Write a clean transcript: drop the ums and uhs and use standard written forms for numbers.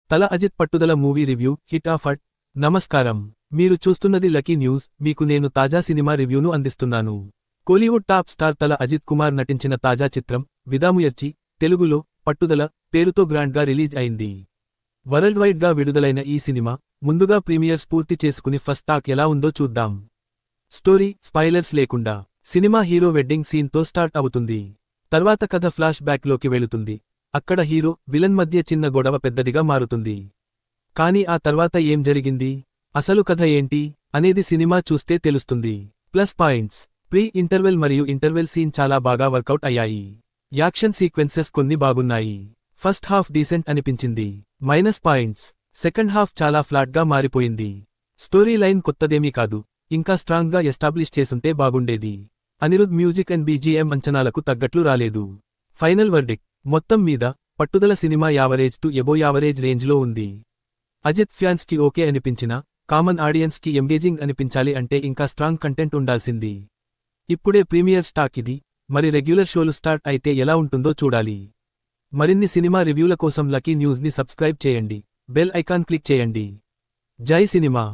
తల అజిత్ పట్టుదల movie review hit of at. నమస్కారం, మీరు చూస్తున్నది లకీ న్యూస్. మీకు నేను తాజా సినిమా రివ్యూను అందిస్తున్నాను. కోలీవుడ్ టాప్ స్టార్ తల అజిత్ కుమార్ నటించిన తాజా చిత్రం విదాముయర్చి, తెలుగులో పట్టుదల పేరుతో గ్రాండ్గా రిలీజ్ అయింది. వరల్డ్ వైడ్గా విడుదలైన ఈ సినిమా ముందుగా ప్రీమియర్స్ పూర్తి చేసుకుని ఫస్ట్ టాక్ ఎలా ఉందో చూద్దాం. స్టోరీ స్పాయిలర్స్ లేకుండా సినిమా హీరో వెడ్డింగ్ సీన్తో స్టార్ట్ అవుతుంది. తర్వాత కథ ఫ్లాష్ బ్యాక్లోకి వెళుతుంది. అక్కడ హీరో విలన్ మధ్య చిన్న గొడవ పెద్దదిగా మారుతుంది. కానీ ఆ తర్వాత ఏం జరిగింది, అసలు కథ ఏంటి అనేది సినిమా చూస్తే తెలుస్తుంది. ప్లస్ పాయింట్స్: ప్రీ ఇంటర్వెల్ మరియు ఇంటర్వెల్ సీన్ చాలా బాగా వర్కౌట్ అయ్యాయి. యాక్షన్ సీక్వెన్సెస్ కొన్ని బాగున్నాయి. ఫస్ట్ హాఫ్ డీసెంట్ అనిపించింది. మైనస్ పాయింట్స్: సెకండ్ హాఫ్ చాలా ఫ్లాట్గా మారిపోయింది. స్టోరీ లైన్ కొత్తదేమీ కాదు, ఇంకా స్ట్రాంగ్గా ఎస్టాబ్లిష్ చేసుంటే బాగుండేది. అనిరుద్ మ్యూజిక్ అండ్ బీజీఎం అంచనాలకు తగ్గట్లు రాలేదు. ఫైనల్ వర్డిక్ట్: మొత్తం మీద పట్టుదల cinema average to above average రేంజ్లో ఉంది. అజిత్ ఫ్యాన్స్కి ఓకే అనిపించినా కామన్ ఆడియన్స్కి ఎంగేజింగ్ అనిపించాలి అంటే ఇంకా స్ట్రాంగ్ కంటెంట్ ఉండాల్సింది. ఇప్పుడే ప్రీమియర్ స్టాక్ ఇది, మరి రెగ్యులర్ షోలు స్టార్ట్ అయితే ఎలా ఉంటుందో చూడాలి. మరిన్ని సినిమా రివ్యూల కోసం లకీ న్యూస్ని సబ్స్క్రైబ్ చేయండి, బెల్ ఐకాన్ క్లిక్ చేయండి. జై సినిమా.